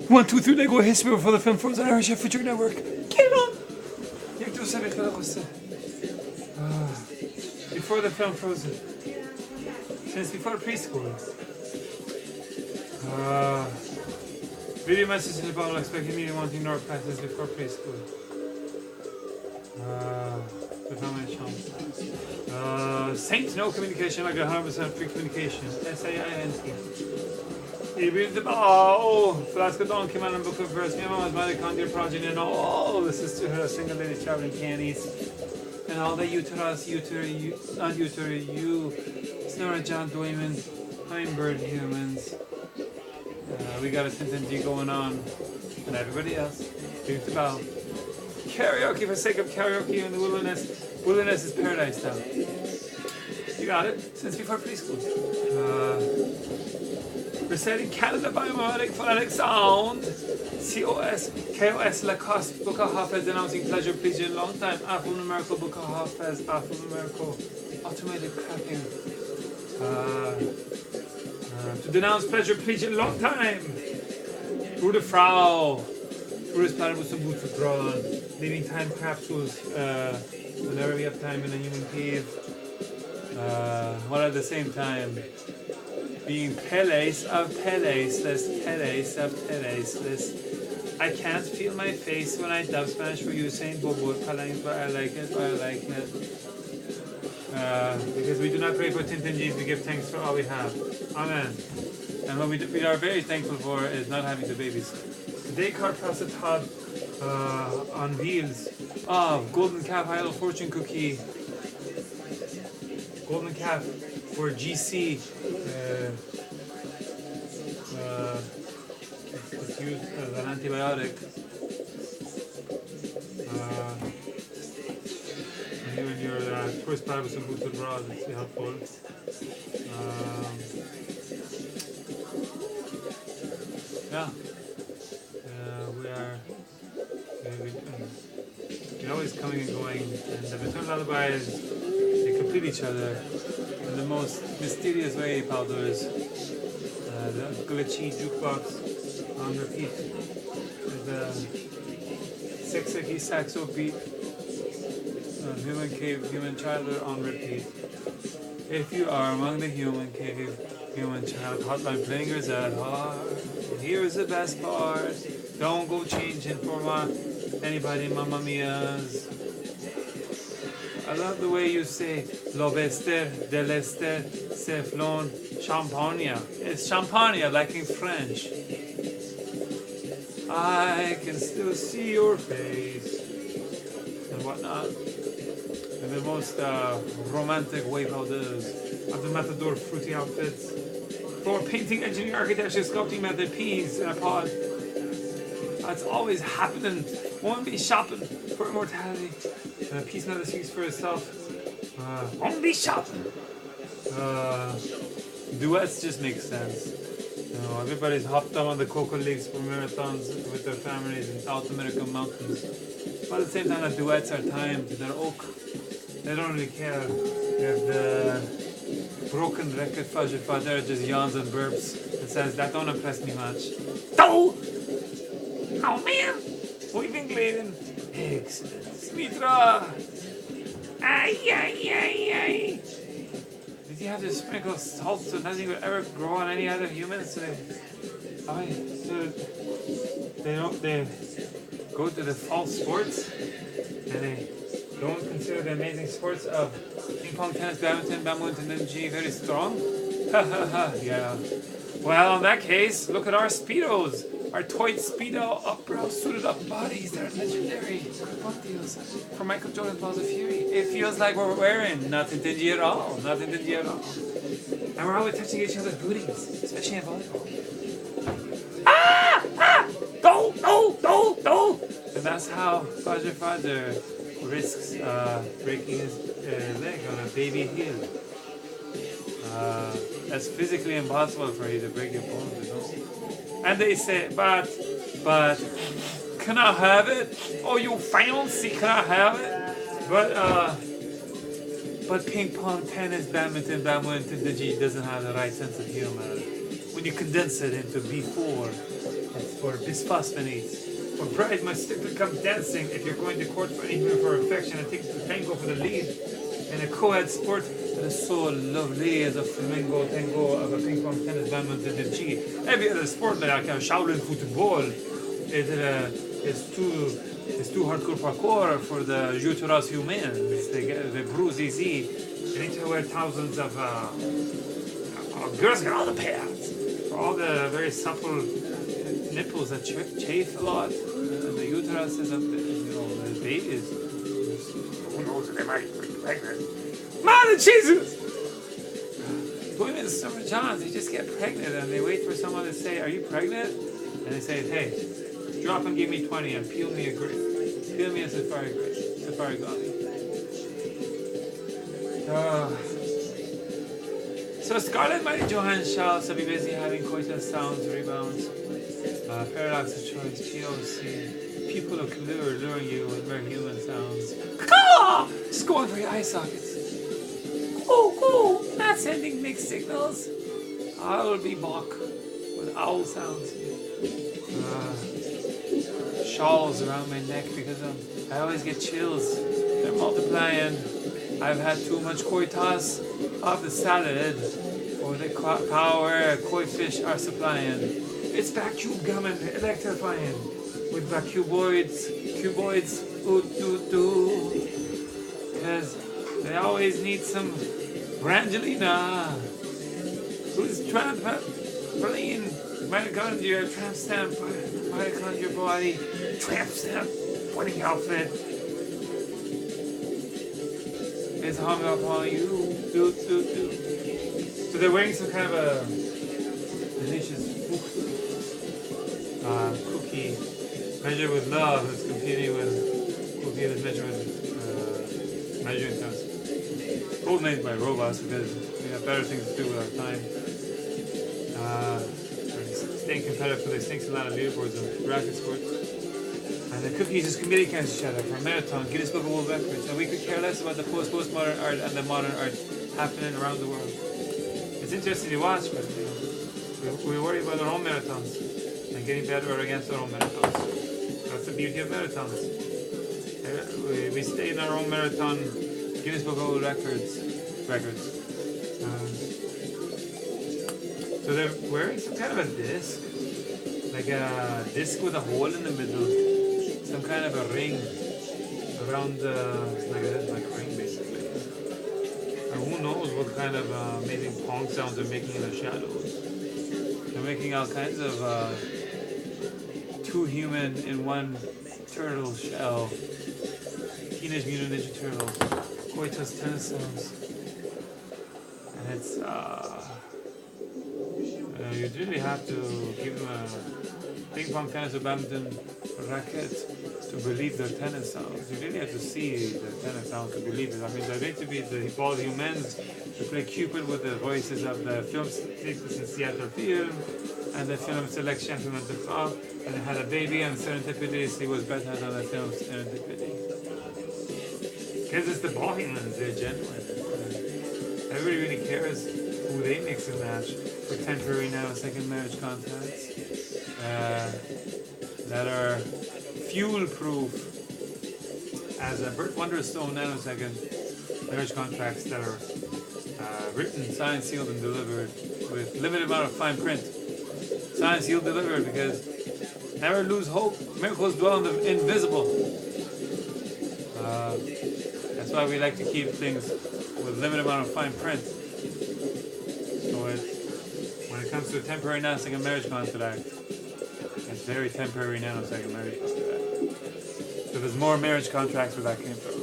1, 2, 3, Lego history before the film Frozen Irish Future Network. Get it on! Jak to sobie chce. Before the film Frozen. Since before preschool. Video message in the bottle expecting me wanting North practice before preschool. The family chance. Saint no communication like 100% free communication. SAINT. You read the Flask of Dawn came out in book of verse. My mom was mitochondrial progeny and all the sisterhood of single ladies traveling candies. And all the uterus, you, Snora John Dwayman, Hummingbird humans. We got a contingency going on. And everybody else. Read the bell. Karaoke for sake of karaoke in the wilderness. Wilderness is paradise now. You got it? Since before preschool. Reciting Canada Biomelodic Phonetic Sound. COS, KOS, Lacoste, Book of Hafez, announcing pleasure, pleasure in long time. Alphanumerical, Book of Hafez, alphanumerical, automated cracking. To denounce pleasure, pleasure in long time. Through the Frau. Through this planet with some boots abroad. Leaving time capsules whenever we have time in a human cave. While at the same time being Peles of Peles-less, Peles of Peles-less. I can't feel my face when I dub Spanish for you saying Bobo, but I like it, because we do not pray for Tintinjis, we give thanks for all we have. Amen. And what we are very thankful for is not having the babies. Today, Car Prosatad on wheels of Golden Calf Idol Fortune Cookie. Golden Calf for GC. It's used as an antibiotic. When you're tourist pad with some boots abroad, it's helpful. Yeah. We're always coming and going, and the return lullabies, they complete each other in the most mysterious way, powders. The glitchy jukebox on repeat. The sexy saxo beat. Human cave, human child are on repeat. If you are among the human cave, human child hotline playing your Z hard. Here's the best part. Don't go changing for anybody, Mamma Mia's. I love the way you say Lobester, Delester, Ceflon, Champagne. It's Champagne, like in French. I can still see your face and whatnot. And the most romantic wave houses of the Matador fruity outfits. For painting, engineering, architecture, sculpting method, peas in a pod. That's always happening. Won't be shopping for immortality. Peace method speaks for itself. Won't be shopping. Duets just make sense. You know, everybody's hopped up on the cocoa leaves for marathons with their families in South American mountains. But at the same time, the duets are timed. They're oak. They don't really care if the broken record fajer just yawns and burps and says, that don't impress me much. Oh man! We've been gliding. Excellent. Smitra! Ay. Did you have to sprinkle salt so nothing would ever grow on any other humans? So they go to the false sports and they don't consider the amazing sports of ping pong, tennis, badminton, and G very strong? Yeah. Well, in that case, look at our Speedos. Our toy Speedo up-brow suited up bodies. They're legendary. Book deals for Michael Jordan's Balls of Fury. It feels like we're wearing nothing dingy at all. Nothing dingy at all. And we're always touching each other's booties, especially in volleyball. Go! And that's how Fajer risks breaking his leg on a baby heel. That's physically impossible for you to break your bones, you know? And they say, but, can I have it? Oh, you fancy, can I have it? But ping pong, tennis, badminton, the G doesn't have the right sense of humor. When you condense it into B4, it's for bisphosphonates. For bride must strictly come dancing if you're going to court for anything for affection and take the tango for the lead. In a co-ed sport that is so lovely as a flamingo tango of a ping pong tennis badminton and G. Every other sport like Shaolin football is too hardcore parkour for the uterus humans. They bruise easy. They need to wear thousands of girls get all the pads for all the very supple nipples that chafe a lot. The uterus is up, the babies. Who knows if they might be pregnant? Mother Jesus! Women in Summer Johns, they just get pregnant and they wait for someone to say, "Are you pregnant?" And they say, "Hey, drop and give me 20 and peel me a grape. Peel me a safari gummy." So Scarlett Mighty Johann shall be busy having coitus sounds, rebounds, paradox of choice, POC, people of lure luring you with mere human sounds. Just going for your eye sockets. Not sending mixed signals. I will be Bach with owl sounds. Shawls around my neck because I always get chills. They're multiplying. I've had too much coitus of the salad, or the power koi fish are supplying. It's vacuum gumming, electrifying, with cuboids, because they always need some Brangelina, who's trampoline, mitochondria, tramp stamp, mitochondria body, tramp stamp, wedding outfit. Is hung up on you. So they're wearing some kind of a delicious cookie measured with love that's competing with cookie that's measured with measuring stones. Both made by robots because we have better things to do with our time. Staying competitive for they stinks a lot of leaderboards and racket sports. And the cookies is committee cancer shadow for a marathon, Guinness Book of World Records, and we could care less about the postmodern art and the modern art happening around the world. It's interesting to watch, but we worry about our own marathons and getting better against our own marathons. That's the beauty of marathons. We stay in our own marathon, Guinness Book of World Records. So they're wearing some kind of a disc, like a disc with a hole in the middle. Some kind of a ring around like a ring basically. And who knows what kind of amazing pong sounds they're making in the shadows. They're making all kinds of two human in one turtle shell. Teenage Mutant Ninja Turtles. Coitus tennis sounds. And it's you really have to give them a ping pong tennis or badminton racket to believe their tennis sounds. You really have to see the tennis sounds to believe it. I mean, they're going to be the ball humans to play Cupid with the voices of the film in Seattle film and the film Selection from the Club, and they had a baby and serendipity was better than the film Serendipity. Because it's the ball humans, they're genuine. Everybody really cares who they mix and match for temporary nanosecond marriage contracts that are fuel-proof as a Wonderstone nanosecond marriage contracts that are written, signed, sealed, and delivered with limited amount of fine print. Signed, sealed, delivered, because never lose hope. Miracles dwell in the invisible. That's why we like to keep things with limited amount of fine print. So when it comes to a temporary nanosecond marriage contract, it's very temporary nanosecond marriage contract. So there's more marriage contracts where that came from.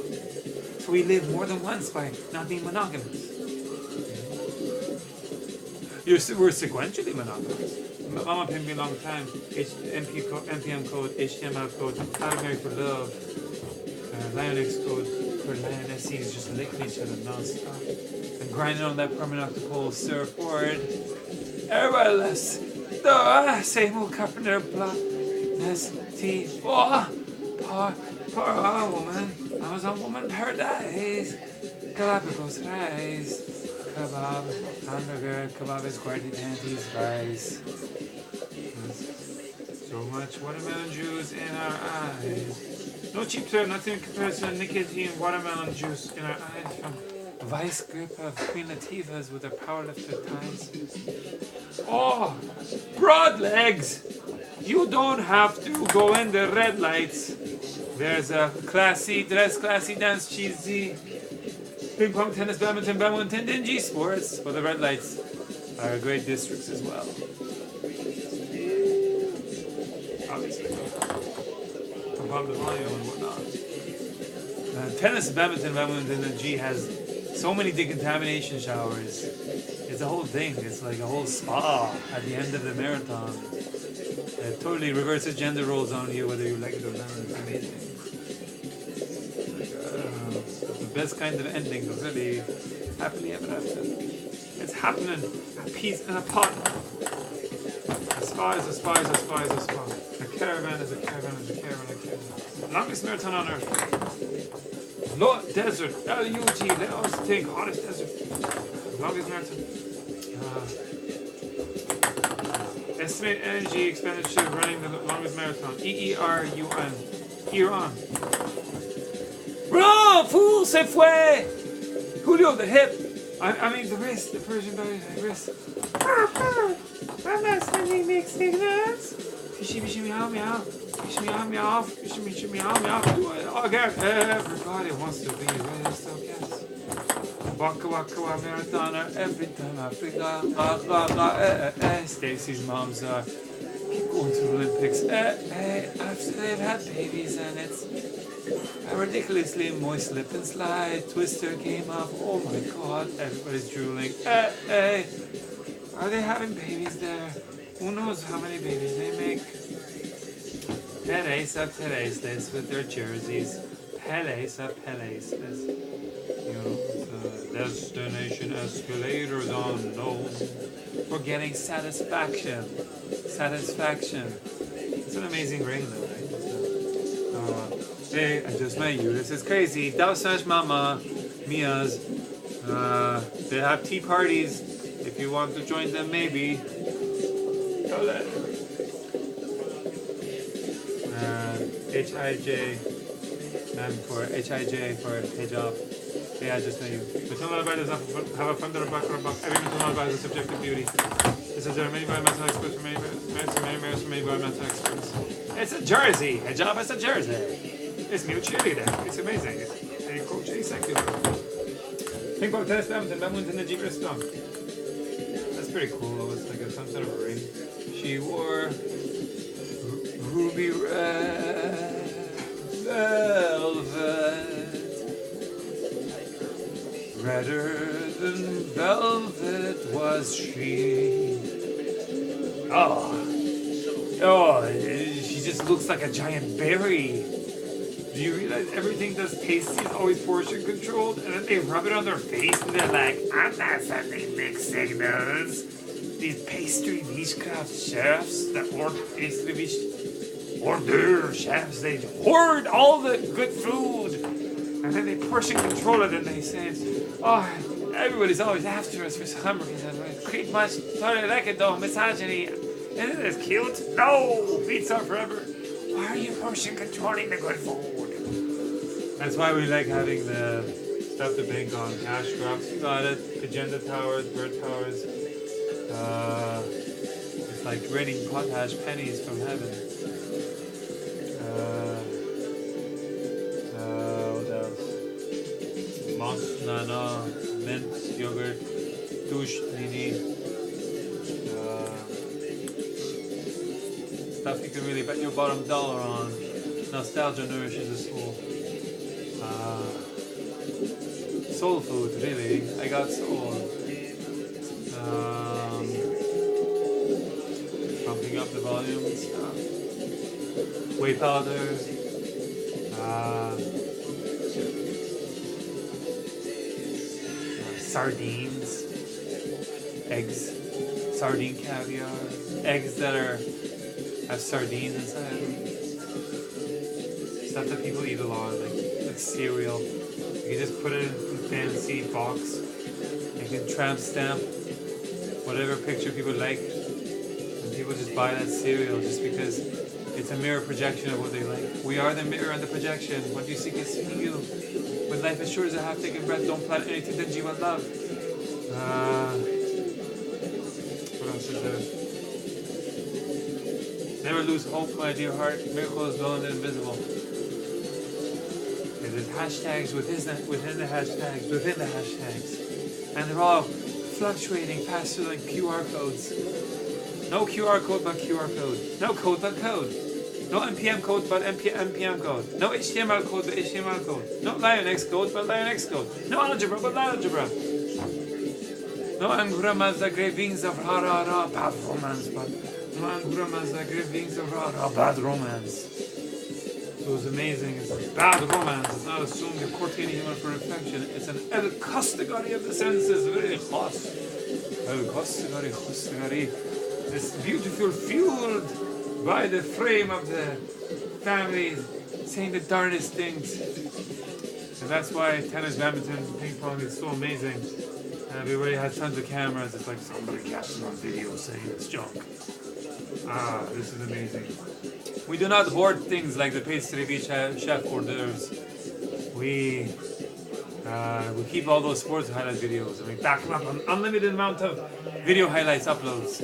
So we live more than once by not being monogamous. We're sequentially monogamous. Mama pinned me a long time. NPM code, HTML code, how to marry for love, Linux code for lionesses just licking each other non-stop and grinding on that permanent octopole surfboard. Everybody less the same old carpenter block. Poor woman. Amazon woman paradise. Galapagos rice. Kebab, hamburger, kebab is quality panties, rice. So So much watermelon juice in our eyes. No cheap term, nothing in comparison to nicotine watermelon juice in our eyes from vice grip of Queen Latifah's with her powerlifter ties. Oh, broad legs! You don't have to go in the red lights. There's a classy dress, classy dance, cheesy. Ping pong, tennis, badminton, dingy sports. But the red lights are great districts as well. Obviously. Above the volume and whatnot. Tennis, badminton, and G has so many decontamination showers. It's a whole thing. It's like a whole spa at the end of the marathon. It totally reverses gender roles on you, whether you like it or not. It's amazing. The best kind of ending, really. Happily ever after. It's happening. A piece in a pot. A spa is a spa is a spa is a spa. A caravan is a caravan is a caravan is a caravan. Longest marathon on earth. Lot desert. LUG. Let us think. Hottest desert. Longest marathon. Estimated energy expenditure of running the longest marathon. EERUN. Iran. Bro, fool, se fue! Julio, the hip. I mean the wrist, the Persian belly, the wrist. I'm not sending mixed signals. Fishy, fishy, meow, meow. Fishy, meow, meow. Fishy, fishy, meow, meow. Oh, God, everybody wants to be with us, so yes. Waka, waka, waka, marathoner. Every time I freak out. Stacy's moms are going to Olympics. After they've had babies, and it's a ridiculously moist slip and slide. Twister came up. Oh my God, everybody's drooling. Are they having babies there? Who knows how many babies they make? Peles of Peles with their jerseys. Peles of Peles. You know, destination escalators unknown. We're getting satisfaction. Satisfaction. It's an amazing ring though, right? Hey, I just met you. This is crazy. Dausash Mama, Mia's. They have tea parties. If you want to join them, maybe. HIJ. And for HIJ for hijab. Yeah, I just met you. Maternal lullaby does not have a fund or a buck or a box. Every maternal lullaby is a subjective beauty. This is there are many environmental experts from many marriage from many environmental experts. It's a jersey. Hijab is a jersey. It's new cheerleader. It's amazing. They coach asexual. Think about tennis, badminton, and the G stone. That's pretty cool. It's like some sort of ring. She wore ruby red velvet. Redder than velvet was she. Oh, she just looks like a giant berry. Do you realize everything that's tasty is always portion controlled? And then they rub it on their face and they're like, I'm not sending mixed signals. These pastry witchcraft chefs that work pastry hors chefs, they hoard all the good food. And then they portion control it and they say, oh, everybody's always after us for some reason. Creep much, sorry, like it though, misogyny. Isn't this cute? No, pizza forever. Why are you portion controlling the good food? That's why we like having the stuff to bank on. Cash crops, you got it. Agenda towers, bird towers. It's like raining potash pennies from heaven. What else? Moss, nana, mint, yogurt, douche, nini. Stuff you can really bet your bottom dollar on. Nostalgia nourishes the soul. Soul food, really. I got soul. Pumping up the volume and stuff. Whey powder. Sardines. Eggs. Sardine caviar. Eggs that have sardines inside them. Stuff that people eat a lot, like cereal. You can just put it in a fancy box. You can tramp stamp whatever picture people like. And people just buy that cereal just because it's a mirror projection of what they like. We are the mirror and the projection. What you seek is seeking you. When life is short as a half-taken breath, don't plan anything that you will love. What else is there? Never lose hope, my dear heart. Miracles known and invisible. There's hashtags within the hashtags. And they're all fluctuating faster than QR codes. No QR code but QR code. No code but code. No NPM code but NPM code. No HTML code but HTML code. No Linux code but Linux code. No algebra but algebra. No Angura Mazda Gravings of Ra Ra Ra bad romance but no Angura Mazda Gravings of Ra Ra bad romance. So it's amazing. It's a bad romance. It's not assumed you're courting anyone for affection. It's an el castigari of the senses. Very khas. El castigari. This beautiful fueled by the frame of the family saying the darndest things. And that's why tennis, badminton, ping pong is so amazing. And everybody has tons of cameras. It's like somebody catches on video saying it's junk. This is amazing. We do not hoard things like the pastry chef hors d'oeuvres. We keep all those sports highlight videos and we back them up on unlimited amount of video highlights uploads.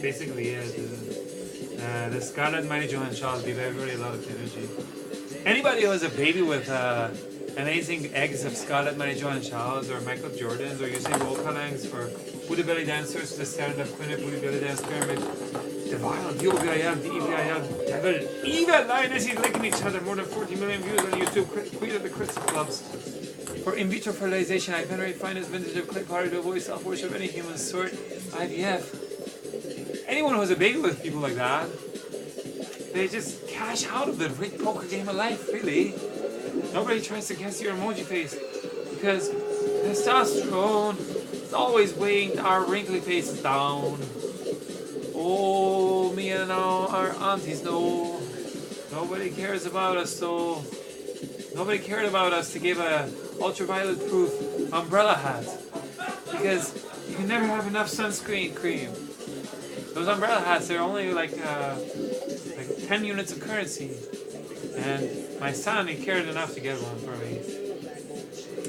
Basically, yeah. The Scarlett Mighty Johann Shaw give everybody a lot of energy. Anybody who has a baby with amazing eggs of Scarlett Mighty Johann Shaws or Michael Jordans or using roll collangs for Buddha belly dancers to the stand up Quinnet Buddha belly dance pyramid. The wild, the OVIL, the EVIL, devil, evil lionesses licking each other. More than 40 million views on YouTube. Queen of the Crystal Clubs. For in vitro fertilization, I venerate finest vintage of clay pottery to avoid self-worship of any human sort. IVF. Anyone who has a baby with people like that, they just cash out of the great poker game of life, really. Nobody tries to guess your emoji face because testosterone is always weighing our wrinkly faces down. Oh, me and our aunties know. Nobody cares about us, so nobody cared about us to give a ultraviolet proof umbrella hat because you can never have enough sunscreen cream. Those umbrella hats, they're only like 10 units of currency. And my son, he cared enough to get one for me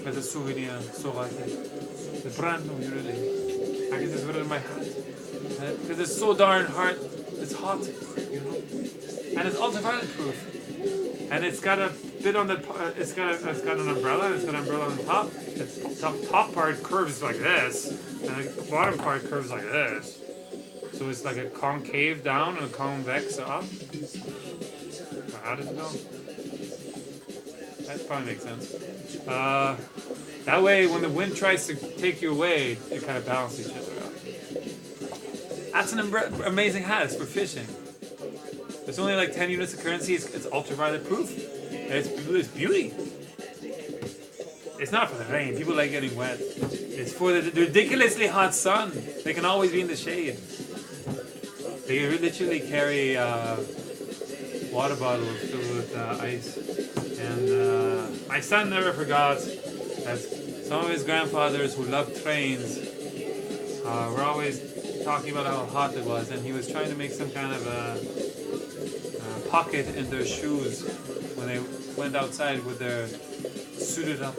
as a souvenir. So I like it. The brand new, really. I can just put it in my hat. Because it's so darn hard, it's hot, you know, and it's ultraviolet proof, and it's got a bit on the, it's got an umbrella, and it's got an umbrella on the top. The top part curves like this, and the bottom part curves like this. So it's like a concave down and a convex up. So how does it go? That probably makes sense. That way, when the wind tries to take you away, you kind of balance each other out. That's an amazing hat. It's for fishing. It's only like 10 units of currency. It's ultraviolet proof. It's beauty. It's not for the rain. People like getting wet. It's for the ridiculously hot sun. They can always be in the shade. They literally carry water bottles filled with ice. And my son never forgot that some of his grandfathers who loved trains were always talking about how hot it was, and he was trying to make some kind of a pocket in their shoes when they went outside with their suited up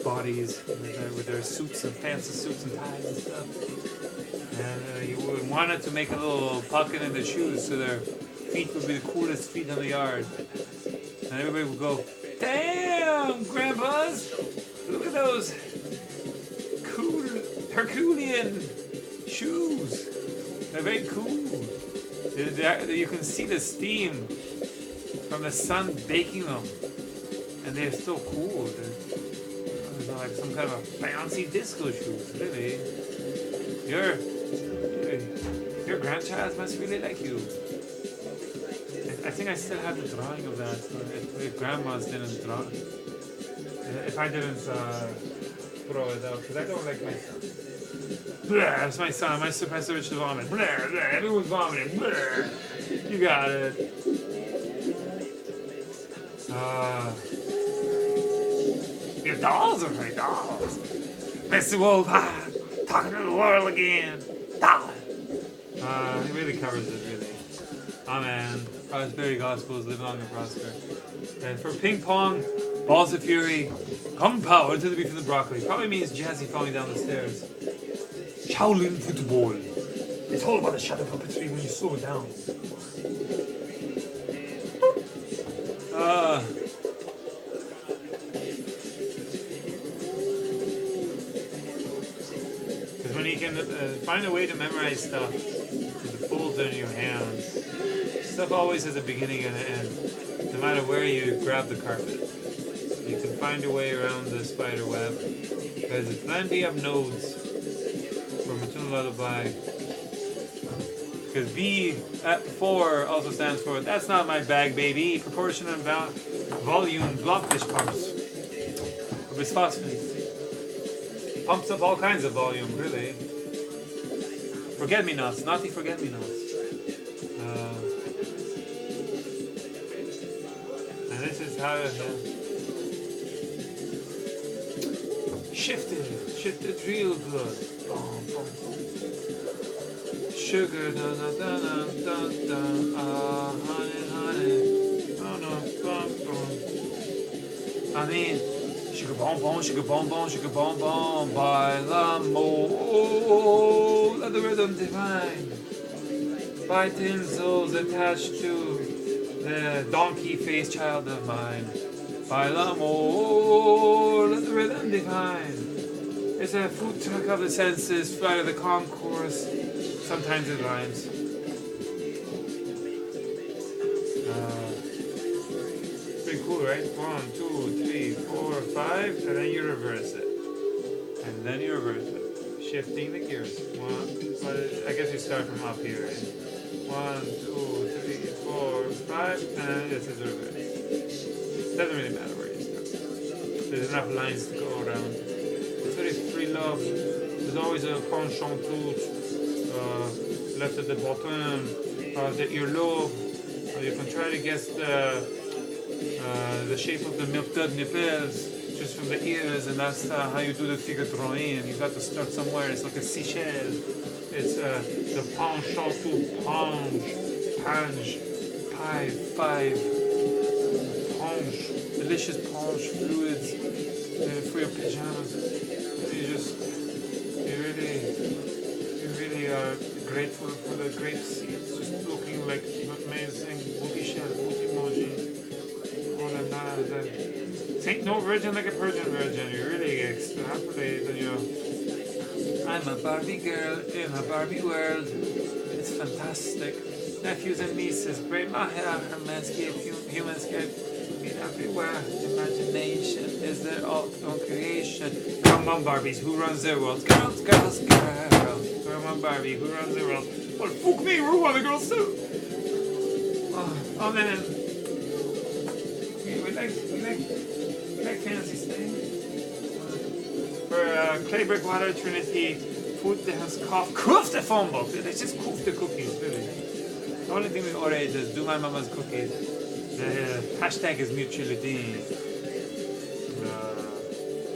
bodies, with their suits and fancy suits and ties and stuff. And he wanted to make a little pocket in their shoes so their feet would be the coolest feet in the yard. And everybody would go, "Damn, grandpas! Look at those cool Herculean shoes. They're very cool. You can see the steam from the sun baking them, and they're still cool. They're like some kind of a fancy disco shoes, really. Your grandchild must really like you." I think I still have the drawing of that. If grandmas didn't draw, if I didn't throw it out, because I don't like my son. Blah, that's my son. My suppressor is to vomit. Blah, blah, everyone's vomiting. Blah. You got it. Your dolls are my dolls. Mr. Wolf, talking to the world again. Doll. He really covers it, really. Amen. Prosperity Gospels, live long and prosper. And for ping pong, balls of fury, come power to the beef and the broccoli. Probably means Jazzy falling down the stairs. Shaolin football. It's all about the shadow puppetry when you slow it down. Because when you can find a way to memorize stuff with the folds in your hands, stuff always has a beginning and an end, no matter where you grab the carpet. You can find a way around the spider web, because there's plenty of nodes for maternal lullaby. Because B at 4 also stands for that's not my bag, baby. Proportion and volume blobfish pumps. Bisphosphonates. Pumps up all kinds of volume, really. Forget-me-nots, naughty forget-me-nots. And this is how it shifted real good. Boom, boom, boom. Sugar, da da da da da da, honey, honey, oh no, boom, boom. I mean, sugar bonbon, sugar bonbon, sugar bonbon, by l'amour, let the rhythm divine. By tinsels attached to the donkey-faced child of mine. By l'amour, let the rhythm divine. It's a food truck of the senses, flight of the concourse. Sometimes it rhymes. Pretty cool, right? 1, 2, 3, 4, 5, and then you reverse it. And then you reverse it. Shifting the gears. I guess you start from up here, right? 1, 2, 3, 4, 5, and this is reverse. Doesn't really matter where you start. There's enough lines to go around. It's very free love. There's always a penchant touche. Left at the bottom of the earlobe. You can try to guess the shape of the milk dud nipples just from the ears, and that's how you do the figure drawing. You got to start somewhere. It's like a seashell. It's the penchant to pange, pie, 5, pange, delicious pange fluids for your pajamas. You really are grateful for the grape seeds, just looking like amazing booty shell, booty emoji. Oh la la, ain't no virgin like a virgin. You really extrapolate and I'm a Barbie girl in a Barbie world. It's fantastic. Nephews and nieces, great maher, manscape, humanscape, meet everywhere. Imagination is their all creation. Come on, Barbies, who runs their world? Girls, girls, girls. Come on, Barbie, who runs the world? Well, fuck me, we're one of the girls too. Oh man. We like fancy things. For clay brick water Trinity, food that has koof the phone book. It's just koof the cookies, really. The only thing we already is do my mama's cookies. The hashtag is mutuality.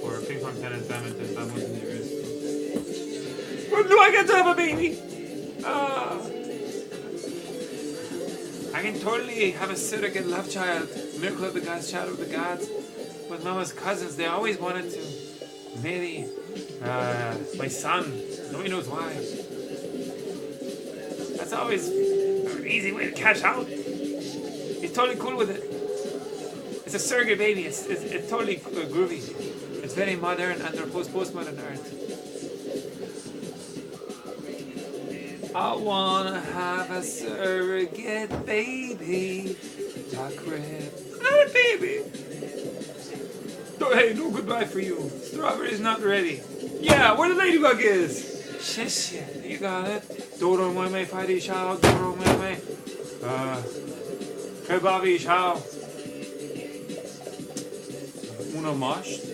For ping pong tennis, badminton, badminton university. When do I get to have a baby? I can totally have a surrogate love child, miracle of the gods, child of the gods. With mama's cousins, they always wanted to marry my son. Nobody knows why. That's always an easy way to cash out. He's totally cool with it. It's a surrogate baby. It's totally groovy. It's very modern under postmodern art. I wanna have a surrogate baby. Jack Rib. Not a baby. Hey, no goodbye for you. Strawberry's not ready. Yeah, where the ladybug is. Shit, you got it. Doro mweme, Friday Shao, Doro mweme. Kebabi Shao. Uno mashed.